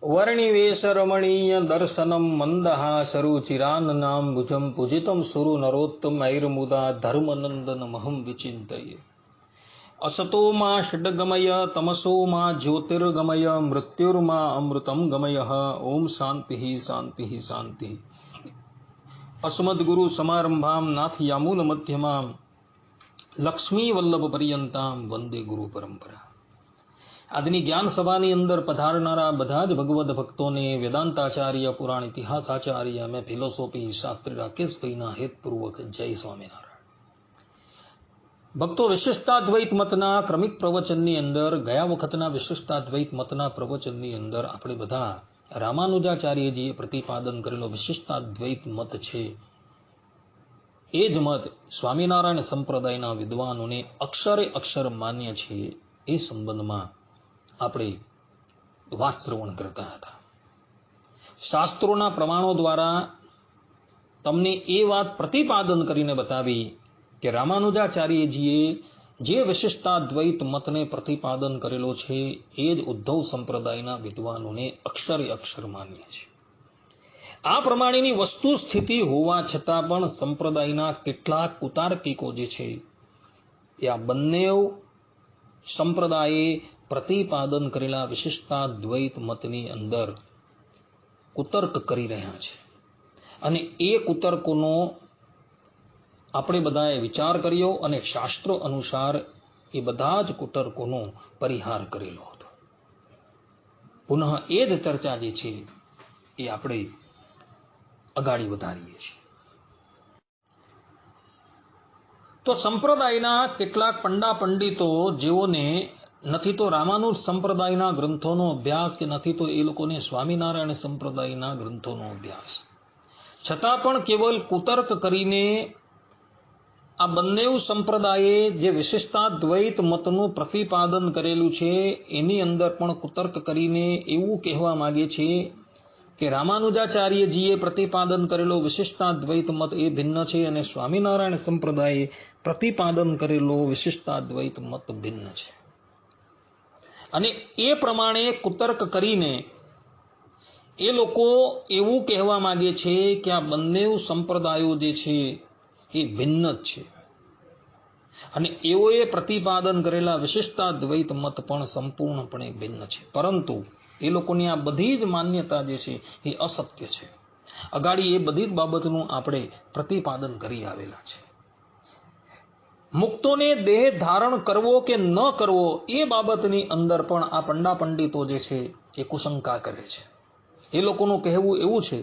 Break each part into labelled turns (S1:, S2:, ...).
S1: वर्णिवेश रमणीय दर्शनम मंदहासरुचिरान्नाम भुजम पूजितम सुरु नरोत्तम ऐर्मुदा धर्मनंदन महम विचिन्तये। असतो मा षड्गमय तमसो मा ज्योतिर्गमय मृत्युर्मा अमृतम गमय। ओम शांति शांति शांति। अस्मद्गुरु समारंभाम नाथ यामूल मध्यमाम लक्ष्मी वल्लभ पर्यंताम वंदे गुरु परंपरा। આજની જ્ઞાન સભાની અંદર પધારનારા બધા જ ભગવદ ભક્તોને વેદાંતાચાર્ય પુરાણ ઇતિહાસાચાર્ય અને ફિલોસોફી શાસ્ત્રી રાકેશભાઈના હેતપૂર્વક જય સ્વામિનારાયણ। ભક્તો, વિશિષ્ટાદ્વૈત મતના ક્રમિક પ્રવચનની અંદર ગયા વખતના વિશિષ્ટાદ્વૈત મતના પ્રવચનની અંદર આપણે બધા રામાનુજાચાર્યજીએ પ્રતિપાદન કરેલો વિશિષ્ટાદ્વૈત મત છે એ જ મત સ્વામિનારાયણ સંપ્રદાયના વિદ્વાનોને અક્ષરે અક્ષર માન્ય છે એ સંબંધમાં આપણે વાત શ્રવણ કરતા હતા। શાસ્ત્રોના પ્રમાણો દ્વારા તમને એ વાત પ્રતિપાદન કરીને બતાવી કે રામાનુજાચાર્યજીએ જે વિશિષ્ટાદ્વૈત મતને પ્રતિપાદન કરેલો છે એ જ ઉદ્ધવ સંપ્રદાયના વિદ્વાનોને અક્ષરે અક્ષર માન્ય છે। આ પ્રમાણેની વસ્તુ સ્થિતિ હોવા છતાં પણ સંપ્રદાયના કેટલાક કુતાર્કિકો જે છે એ આ બંને સંપ્રદાયે પ્રતિપાદન કરેલા વિશિષ્ટાદ્વૈત મતની અંદર કુતર્ક કરી રહ્યા છે અને એ કુતર્કોનો આપણે બધાએ વિચાર કર્યો અને શાસ્ત્રો અનુસાર એ બધા જ કુતર્કોનો પરિહાર કરેલો હતો। પુનઃ એ જ ચર્ચા જે છે એ આપણે અગાડી વધારીએ છીએ। તો સંપ્રદાયના કેટલાક પંડા પંડિતો જેઓને નથી તો રામાનુજ સંપ્રદાયના ગ્રંથોનો અભ્યાસ કે નથી તો એ લોકોને સ્વામિનારાયણ સંપ્રદાયના ગ્રંથોનો અભ્યાસ, છતાં પણ કેવલ કુતર્ક કરીને આ બંને સંપ્રદાયે જે વિશિષ્ટાદ્વૈત મતનું પ્રતિપાદન કરેલું છે એની અંદર પણ કુતર્ક કરીને એવું કહેવા માંગે છે કે રામાનુજાચાર્યજીએ પ્રતિપાદન કરેલો વિશિષ્ટાદ્વૈત મત એ ભિન્ન છે અને સ્વામિનારાયણ સંપ્રદાયે પ્રતિપાદન કરેલો વિશિષ્ટાદ્વૈત મત ભિન્ન છે। અને એ પ્રમાણે કુતર્ક કરીને એ લોકો એવું કહેવા માંગે છે કે આ બંને સંપ્રદાયો જે છે એ ભિન્ન જ છે અને એઓએ પ્રતિપાદન કરેલા વિશિષ્ટાદ્વૈત મત પણ સંપૂર્ણપણે ભિન્ન છે, પરંતુ એ લોકોની આ બધી જ માન્યતા જે છે એ અસત્ય છે। અગાડી એ બધી જ બાબતનું આપણે પ્રતિપાદન કરી આવેલા છે। મુક્તોને દેહ ધારણ કરવો કે ન કરવો એ બાબતની અંદર પણ આ પંડા પંડિતો જે છે એ કુશંકા કરે છે। એ લોકોનું કહેવું એવું છે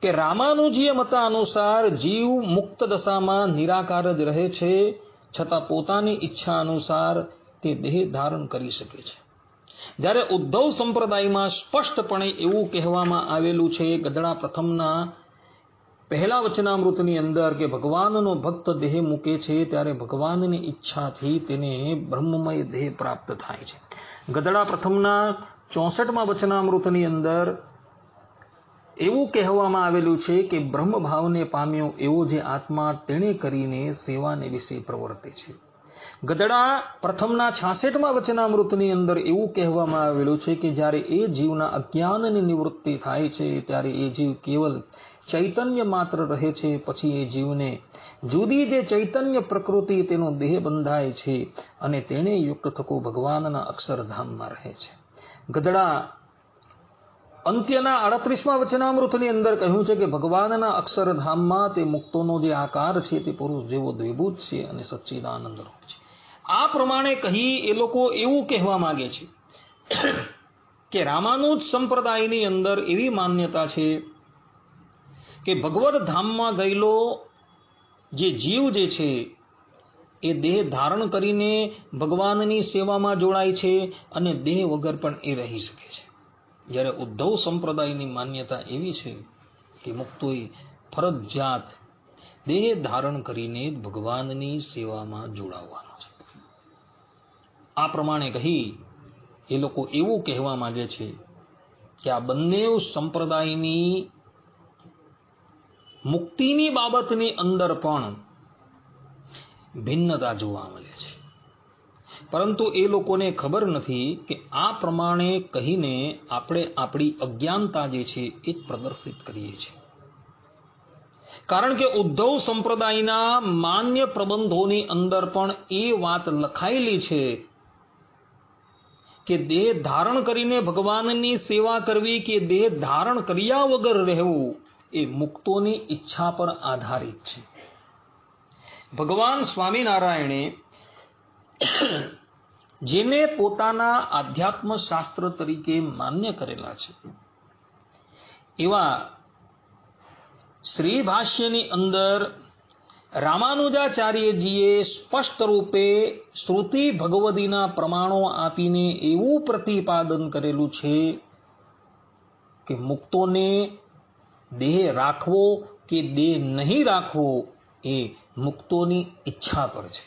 S1: કે રામાનુજીય મત અનુસાર જીવ મુક્ત દશામાં નિરાકાર જ રહે છે, છતાં પોતાની ઈચ્છા અનુસાર તે દેહ ધારણ કરી શકે છે। જ્યારે ઉદ્ધવ સંપ્રદાયમાં સ્પષ્ટપણે એવું કહેવામાં આવેલું છે ગદડા પ્રથમના પહેલા વચનામૃતની અંદર કે ભગવાનનો ભક્ત દેહ મૂકે છે ત્યારે ભગવાનની ઈચ્છાથી તેને બ્રહ્મમય દેહ પ્રાપ્ત થાય છે। ગદડા પ્રથમના 64મા વચનામૃતની અંદર એવું કહેવામાં આવેલું છે કે બ્રહ્મ ભાવને પામ્યો એવો જે આત્મા તેણે કરીને સેવાને વિશે પ્રવર્તે છે। ગદડા પ્રથમના 66મા વચનામૃતની અંદર એવું કહેવામાં આવેલું છે કે જ્યારે એ જીવના અજ્ઞાનની નિવૃત્તિ થાય છે ત્યારે એ જીવ કેવલ ચૈતન્ય માત્ર રહે છે, પછી એ જીવને જુદી જે ચૈતન્ય પ્રકૃતિ તેનો દેહ બંધાય છે અને તેને યુક્ત થકો ભગવાનના અક્ષરધામમાં રહે છે। ગદડા અંત્યના 38મા વચનામૃતની અંદર કહ્યું છે કે ભગવાનના અક્ષરધામમાં તે મુક્તોનો જે આકાર છે તે પુરુષ જેવો દ્વિભૂત છે અને સચ્ચિદાનંદ રૂપ છે। આ પ્રમાણે કહી એ લોકો એવું કહેવા માંગે છે કે રામાનુજ સંપ્રદાયની અંદર એવી માન્યતા છે કે ભગવદ ધામમાં ગયેલો જે જીવ જે છે એ દેહ ધારણ કરીને ભગવાનની સેવામાં જોડાય છે અને દેહ વગર પણ એ રહી શકે છે, જ્યારે ઉદ્ધવ સંપ્રદાયની માન્યતા એવી છે કે મુક્તોએ ફરજિયાત દેહ ધારણ કરીને ભગવાનની સેવામાં જોડાવવાનો છે। આ પ્રમાણે કહી એ લોકો એવું કહેવા માંગે છે કે આ બંને સંપ્રદાયની મુક્તિની બાબતની અંદર પણ ભિન્નતા જોવા મળે છે। પરંતુ એ લોકોને ખબર નથી કે આ પ્રમાણે કહીને આપણે આપણી અજ્ઞાનતા જે છે એ પ્રદર્શિત કરીએ છીએ. કારણ કે ઉદ્ધવ સંપ્રદાયના માન્ય પ્રબંધોની અંદર પણ એ વાત લખાયેલી છે કે દેહ ધારણ કરીને ભગવાનની સેવા કરવી કે દેહ ધારણ કર્યા વગર રહેવું એ મુક્તોની ઈચ્છા પર આધારિત છે. ભગવાન સ્વામિનારાયણે જેને પોતાના આધ્યાત્મ શાસ્ત્ર તરીકે માન્ય કરેલા છે એવા શ્રી ભાષ્યની અંદર રામાનુજાચાર્યજીએ સ્પષ્ટ રૂપે શ્રુતિ ભગવદીના પ્રમાણો આપીને એવું પ્રતિપાદન કરેલું છે કે મુક્તોને દેહ રાખવો કે દેહ નહીં રાખવો એ મુક્તોની ઈચ્છા પર છે.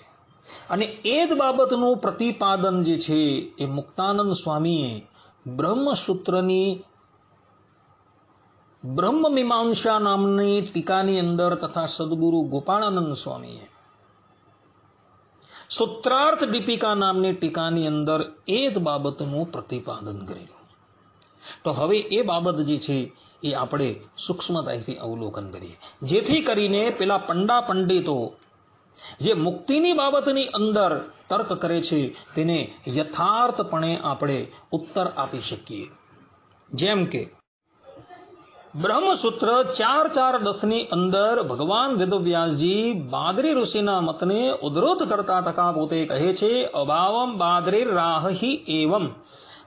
S1: અને એ જ બાબતનું પ્રતિપાદન જે છે એ મુક્તાનંદ સ્વામીએ બ્રહ્મસૂત્રની બ્રહ્મમીમાંસા નામની ટીકાની અંદર તથા સદગુરુ ગોપાળાનંદ સ્વામીએ સૂત્રાર્થ દીપિકા નામની ટીકાની અંદર એ જ બાબતનું પ્રતિપાદન કરેલું. તો હવે એ બાબત જે છે એ આપણે સૂક્ષ્મતાથી અવલોકન કરીએ, જેથી કરીને પેલા પંડા પંડિતો જે મુક્તિની બાબતની અંદર તર્ક કરે છે તેને યથાર્થપણે આપણે ઉત્તર આપી શકીએ. જેમ કે બ્રહ્મસૂત્ર 4.4.10 અંદર ભગવાન વેદવ્યાસજી બાદરી ઋષિના મતને ઉદ્ધૃત કરતા તકા પોતે કહે છે અભાવમ બાદરીર રાહહિ એવમ,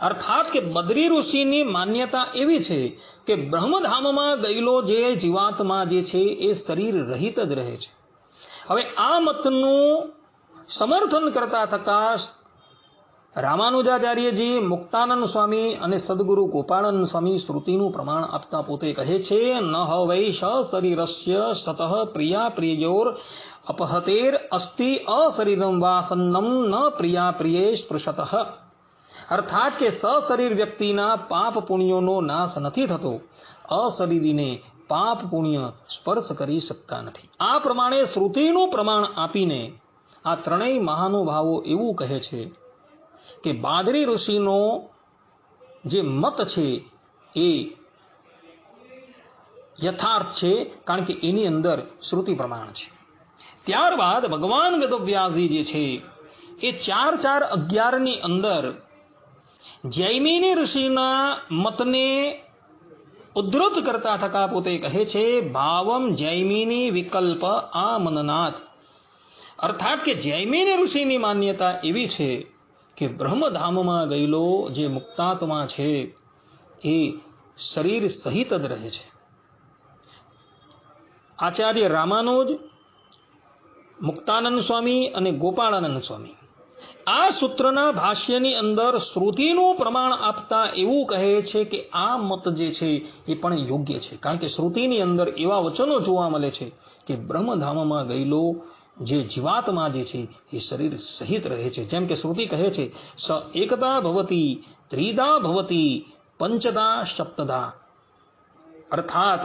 S1: અર્થાત કે બદ્રી ઋષિની માન્યતા એવી છે કે બ્રહ્મધામમાં ગયેલો જે જીવાત્મા જે છે એ શરીર રહિત જ રહે છે. હવે આ મતનું સમર્થન કરતા થતા રામાનુજાચાર્યજી, મુક્તાનંદ સ્વામી અને સદગુરુ ગોપાળાનંદ સ્વામી શ્રુતિનું પ્રમાણ આપતા પોતે કહે છે ન હવૈ શરીરસ્ય સતઃ પ્રિયા પ્રિયોર અપહતેર અસ્તિ અશરીરમ વાસન્નમ ન પ્રિયા પ્રિયે સ્પૃશતઃ, અર્થાત કે સશરીર વ્યક્તિના પાપ પુણ્યોનો નાશ નથી થતો, અશરીરીને પાપ પુણ્ય સ્પર્શ કરી શકતા નથી. આ પ્રમાણે શ્રુતિનું પ્રમાણ આપીને આ ત્રણેય મહાનુભાવો એવું કહે છે કે બાદરી ઋષિનો જે મત છે એ યથાર્થ છે, કારણ કે એની અંદર શ્રુતિ પ્રમાણ છે. ત્યારબાદ ભગવાન વેદવ્યાસજી જે છે એ 4.4.11 અંદર જૈમિની ઋષિના મતને ઉદ્ધૃત કરતા થકા પોતે કહે છે ભાવમ જૈમિની વિકલ્પ આમનનાથ, અર્થાત કે જૈમિની ઋષિની માન્યતા એવી છે કે બ્રહ્મધામમાં ગયેલો જે મુક્તાત્મા છે એ શરીર સહિત જ રહે છે. આચાર્ય રામાનુજ, મુક્તાનંદ સ્વામી અને ગોપાળાનંદ સ્વામી આ સૂત્રના ભાષ્યની અંદર શ્રુતિનું પ્રમાણ આપતા એવું કહે છે કે આ મત જે છે એ પણ યોગ્ય છે, કારણ કે શ્રુતિની અંદર એવા વચનો જોવા મળે છે કે બ્રહ્મધામમાં ગયેલો જે જીવાત્મા જે છે એ શરીર સહિત રહે છે. જેમ કે શ્રુતિ કહે છે સ એકતા ભવતી ત્રિધા ભવતી પંચધા સપ્તધા, અર્થાત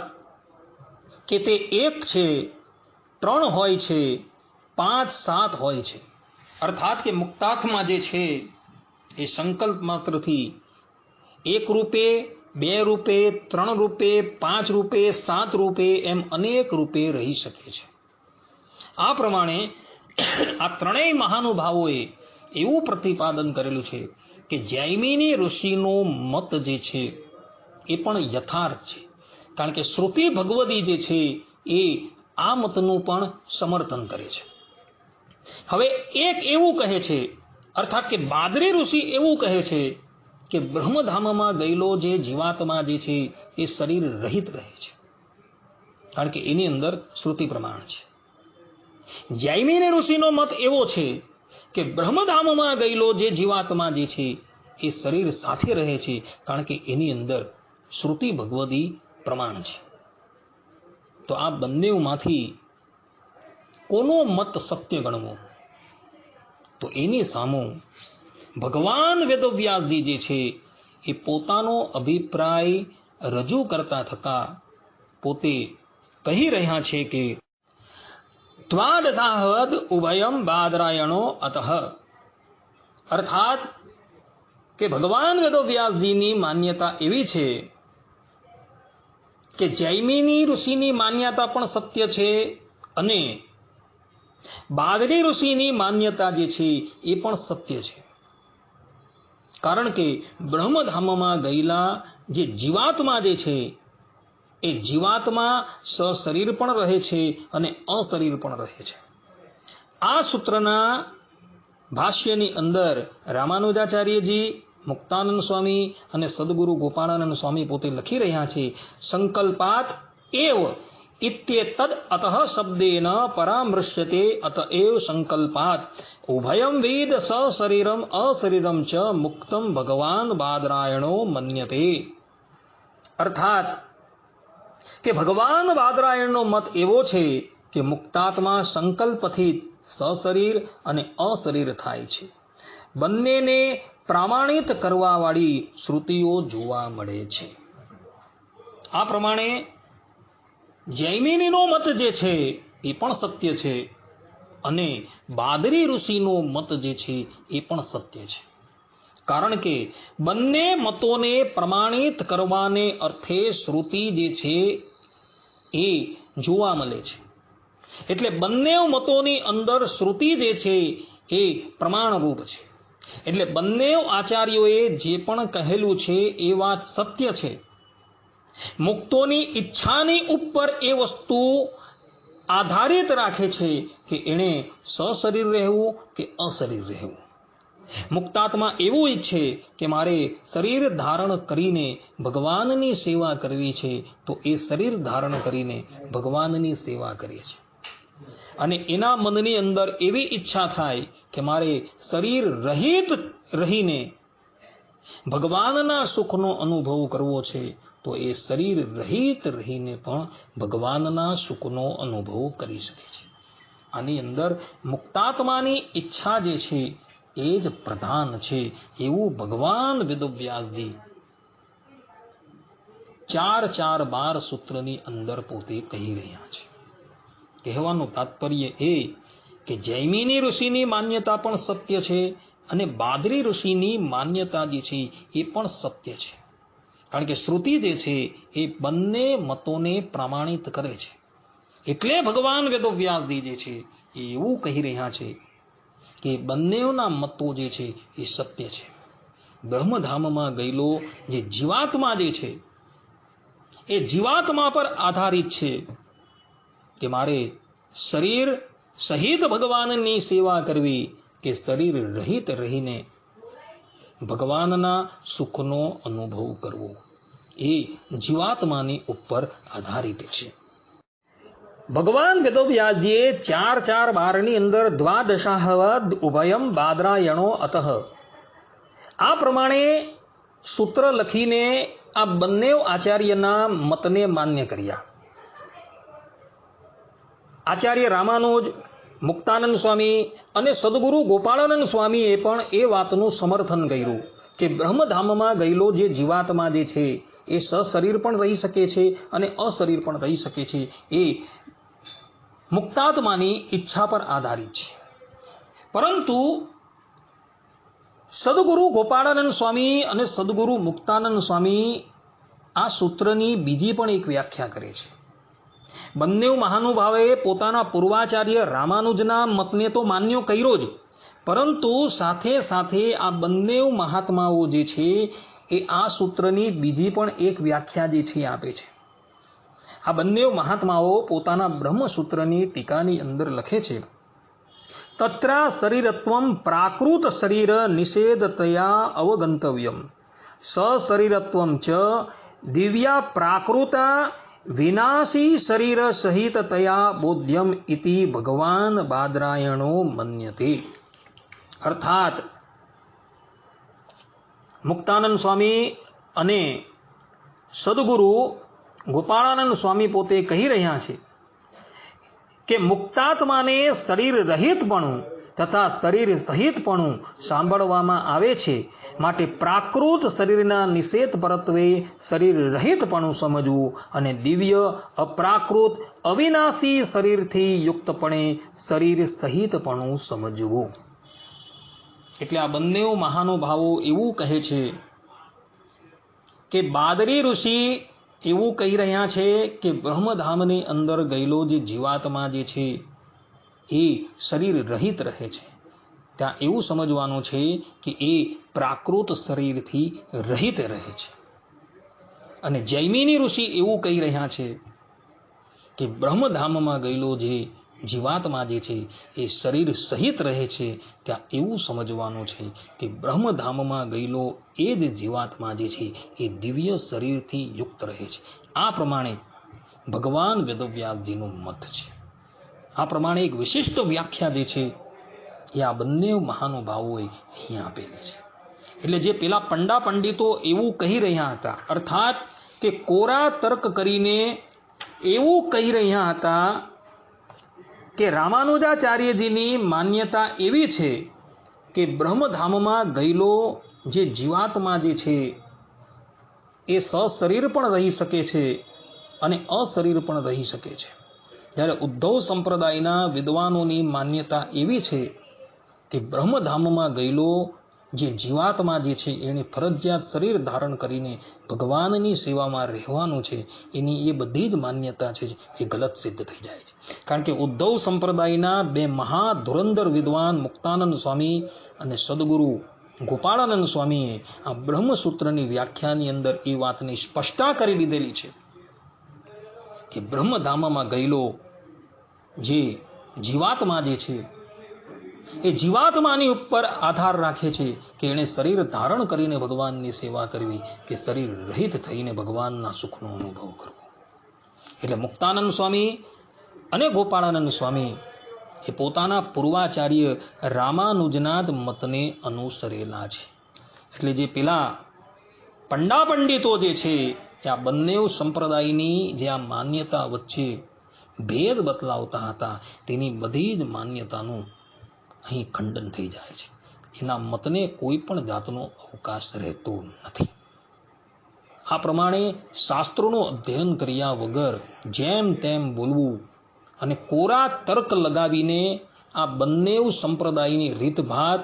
S1: કે તે એક છે, 3 હોય છે, 5, 7 હોય છે. અર્થાત કે મુક્તાત્મા જે છે એ સંકલ્પ માત્રથી 1 રૂપે, 2 રૂપે, 3 રૂપે, 5 રૂપે, 7 રૂપે એમ અનેક રૂપે રહી શકે છે. આ પ્રમાણે આ ત્રણેય મહાનુભાવોએ એવું પ્રતિપાદન કરેલું છે કે જૈમિની ઋષિનો મત જે છે એ પણ યથાર્થ છે, કારણ કે શ્રુતિ ભગવદી જે છે એ આ મતનું પણ સમર્થન કરે છે. હવે એક એવું કહે છે, અર્થાત કે બાદરી ઋષિ એવું કહે છે કે બ્રહ્મધામમાં ગયેલો જે જીવાત્મા જે છે એ શરીર રહિત રહે છે, કારણ કે એની અંદર શ્રુતિ પ્રમાણ છે. જૈમિની ઋષિનો મત એવો છે કે બ્રહ્મધામમાં ગયેલો જે જીવાત્મા જે છે એ શરીર સાથે રહે છે, કારણ કે એની અંદર શ્રુતિ ભગવદી પ્રમાણ છે. તો આ બંનેમાંથી કોનો મત સત્ય ગણવો? તો એની સામું ભગવાન વેદવ્યાસજી જે છે એ પોતાનો અભિપ્રાય રજૂ કરતા થતા પોતે કહી રહ્યા છે કે દ્વાદશાહદ ઉભયમ બાદરાયણો અતઃ, અર્થાત કે ભગવાન વેદવ્યાસજીની માન્યતા એવી છે કે જૈમિની ઋષિની માન્યતા પણ સત્ય છે અને બાદરી ઋષિની માન્યતા જે છે એ પણ સત્ય છે. કારણ કે બ્રહ્મધામમાં ગયેલા જે જીવાત્મા જે છે એ જીવાત્મા સશરીર પણ રહે છે અને અશરીર પણ રહે છે. આ સૂત્રના ભાષ્યની અંદર રામાનુજાચાર્યજી, મુક્તાનંદ સ્વામી અને સદગુરુ ગોપાળાનંદ સ્વામી પોતે લખી રહ્યા છે, સંકલ્પાત એવ ઇત્યેતદ અતઃ શબ્દેન પરામૃશ્યતે અતએવ સંકલ્પાત ઉભયમ વેદ સશરીરમ અશરીરમ ચ મુક્તમ ભગવાન બાદરાયણો મન્યતે. અર્થાત કે ભગવાન બાદરાયણનો મત એવો છે કે મુક્તાત્મા સંકલ્પથી સશરીર અને અશરીર થાય છે. બંનેને પ્રમાણિત કરવાવાળી શ્રુતિઓ જોવા મળે છે. આ પ્રમાણે જૈમિનીનો મત જે છે એ પણ સત્ય છે અને બાદરી ઋષિનો મત જે છે એ પણ સત્ય છે. કારણ કે બંને મતોને પ્રમાણિત કરવાને અર્થે શ્રુતિ જે છે એ જોવા મળે છે. એટલે બંને મતોની અંદર શ્રુતિ જે છે એ પ્રમાણરૂપ છે. એટલે બંને આચાર્યોએ જે પણ કહેલું છે એ વાત સત્ય છે. મુક્તોની ઈચ્છાની ઉપર એ વસ્તુ આધારિત રાખે છે કે એણે સશરીર રહેવું કે અશરીર રહેવું. મુક્તાત્મા એવું ઈચ્છે કે મારે શરીર ધારણ કરીને ભગવાનની સેવા કરવી છે તો એ શરીર ધારણ કરીને ભગવાનની સેવા કરે છે. અને એના મનની અંદર એવી ઈચ્છા થાય કે મારે શરીર રહિત રહીને ભગવાનના સુખનો અનુભવ કરવો છે તો એ શરીર રહિત રહીને પણ ભગવાનના સુખનો અનુભવ કરી શકે છે. આની અંદર મુક્તાત્માની ઈચ્છા જે છે એ જ પ્રધાન છે એવું ભગવાન વેદવ્યાસજી 4-4-12 સૂત્રની અંદર પોતે કહી રહ્યા છે. કહેવાનું તાત્પર્ય એ કે જૈમિની ઋષિની માન્યતા પણ સત્ય છે અને બાદરી ઋષિની માન્યતા જે છે એ પણ સત્ય છે. કારણ કે શ્રુતિ જે છે એ બંને મતોને પ્રમાણિત કરે છે. એટલે ભગવાન વેદવ્યાસજી જે છે એ એવું કહી રહ્યા છે કે બંનેના મતો જે છે એ સત્ય છે. બ્રહ્મધામમાં ગયેલો જે જીવાત્મા જે છે એ જીવાત્મા પર આધારિત છે કે મારે શરીર સહિત ભગવાનની સેવા કરવી કે શરીર રહિત રહીને ભગવાનના સુખનો અનુભવ કરવો, એ જીવાત્માની ઉપર આધારિત છે. ભગવાન વેદવ્યાસજીએ 4-4-12 અંદર દ્વાદશાહવદ ઉભયમ બાદરાયણો અતઃ આ પ્રમાણે સૂત્ર લખીને આ બંને આચાર્યના મતને માન્ય કર્યા. આચાર્ય રામાનુજ, મુક્તાનંદ સ્વામી અને સદગુરુ ગોપાળાનંદ સ્વામીએ પણ એ વાતનું સમર્થન કર્યું કે બ્રહ્મધામમાં ગયેલો જે જીવાત્મા જે છે એ સશરીર પણ રહી શકે છે અને અશરીર પણ રહી શકે છે. એ મુક્તાત્માની ઈચ્છા પર આધારિત છે. પરંતુ સદગુરુ ગોપાળાનંદ સ્વામી અને સદગુરુ મુક્તાનંદ સ્વામી આ સૂત્રની બીજી પણ એક વ્યાખ્યા કરે છે. બંને મહાનુભાવે પોતાના પૂર્વાચાર્ય રામાનુજના મતને તો માન્ય કર્યો જ, પરંતુ સાથે સાથે આ બંને મહાત્માઓ જે છે એ આ સૂત્રની બીજી પણ એક વ્યાખ્યા જે છે આપે છે. આ બંને મહાત્માઓ પોતાના બ્રહ્મસૂત્રની ટીકાની અંદર લખે છે, તત્રા શરીરત્વમ પ્રાકૃત શરીર નિષેધતયા અવગંતવ્યમ સશરીરત્વમ ચ દિવ્યા પ્રાકૃતા વિનાશી શરીર સહિતતયા બોધ્યમ ઇતિ ભગવાન બાદરાયણો મન્યતે. અર્થાત મુક્તાનંદ સ્વામી અને સદગુરુ ગોપાળાનંદ સ્વામી પોતે કહી રહ્યા છે કે મુક્તાત્માને શરીર રહિતપણું તથા શરીર સહિતપણું સાંભળવામાં આવે છે, માટે પ્રાકૃત શરીરના નિષેધ પરત્વે શરીર રહિતપણું સમજવું અને દિવ્ય અપ્રાકૃત અવિનાશી શરીરથી યુક્તપણે શરીર સહિતપણું સમજવું. એટલે આ બંને મહાનુભાવો એવું કહે છે કે બાદરી ઋષિ એવું કહી રહ્યા છે કે બ્રહ્મધામની અંદર ગયેલો જે જીવાત્મા જે છે એ શરીર રહિત રહે છે. ત્યાં એવું સમજવાનું છે કે એ પ્રાકૃત શરીરથી રહિત રહે છે. અને જૈમિની ઋષિ એવું કહી રહ્યા છે કે બ્રહ્મધામમાં ગયેલો જે જીવાત્મા જે છે એ શરીર સહિત રહે છે. ત્યાં એવું સમજવાનું છે કે બ્રહ્મધામમાં ગયેલો એ જ જીવાત્મા જે છે એ દિવ્ય શરીરથી યુક્ત રહે છે. આ પ્રમાણે ભગવાન વેદવ્યાસજીનું મત છે. આ પ્રમાણે એક વિશિષ્ટ વ્યાખ્યા જે છે એ આ બંને મહાનુભાવોએ અહીંયા આપેલી છે. એટલે જે પેલા પંડા પંડિતો એવું કહી રહ્યા હતા, અર્થાત કે કોરા તર્ક કરીને એવું કહી રહ્યા હતા કે રામાનુજાચાર્યજીની માન્યતા એવી છે કે બ્રહ્મધામમાં ગયેલો જે જીવાત્મા જે છે એ સશરીર પણ રહી શકે છે અને અશરીર પણ રહી શકે છે. જ્યારે ઉદ્ધવ સંપ્રદાયના વિદ્વાનોની માન્યતા એવી છે કે બ્રહ્મધામમાં ગયેલો જે જીવાત્મા જે છે એને ફરજિયાત શરીર ધારણ કરીને ભગવાનની સેવામાં રહેવાનું છે. એની એ બધી જ માન્યતા છે એ ગલત સિદ્ધ થઈ જાય છે. કારણ કે ઉદ્ધવ સંપ્રદાયના બે મહાધુરંધર વિદ્વાન મુક્તાનંદ સ્વામી અને સદગુરુ ગોપાળાનંદ સ્વામીએ આ બ્રહ્મસૂત્રની વ્યાખ્યાની અંદર એ વાતની સ્પષ્ટતા કરી દીધેલી છે કે બ્રહ્મધામમાં ગયેલો જે જીવાત્મા જે છે એ જીવાત્માની ઉપર આધાર રાખે છે કે એણે શરીર ધારણ કરીને ભગવાનની સેવા કરવી કે શરીર રહિત થઈને ભગવાનના સુખનો અનુભવ કરવો. એટલે મુક્તાનંદ સ્વામી અને ગોપાળાનંદ સ્વામી એ પોતાના પૂર્વાચાર્ય રામાનુજના જ મતને અનુસરેલા છે. એટલે જે પેલા પંડા પંડિતો જે છે એ આ બંને સંપ્રદાયની જે આ માન્યતા વચ્ચે ભેદ બતલાવતા હતા તેની બધી જ માન્યતાનું અહીં ખંડન થઈ જાય છે. એના મતને કોઈ પણ જાતનો અવકાશ રહેતો નથી. આ પ્રમાણે શાસ્ત્રોનું અધ્યયન કર્યા વગર જેમ તેમ બોલવું અને કોરા તર્ક લગાવીને આ બંને સંપ્રદાયની રીતભાત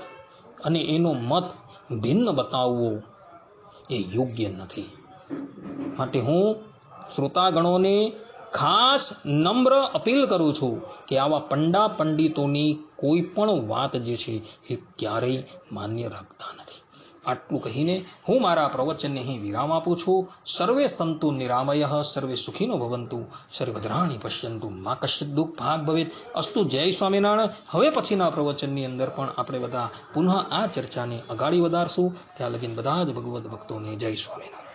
S1: અને એનો મત ભિન્ન બતાવવો એ યોગ્ય નથી. માટે હું શ્રોતાગણોને ખાસ નમ્ર અપીલ કરું છું કે આવા પંડા પંડિતોની કોઈ પણ વાત જે છે એ ક્યારેય માન્ય રાખતા નથી. આટલું કહીને હું મારા પ્રવચનને અહીં વિરામ આપું છું. સર્વે સંતુ નિરામયઃ, સર્વે સુખીનો ભવંતુ, સર્વભદ્રાણિ પશ્યન્તુ, મા કશ્ચિત દુઃખ ભાગ ભવેત. અસ્તુ. જય સ્વામિનારાયણ. હવે પછીના પ્રવચનની અંદર પણ આપણે બધા પુનઃ આ ચર્ચાને અગાડી વધારશું. ત્યાં લગીન બધા જ ભગવદ્ ભક્તોને જય સ્વામિનારાયણ.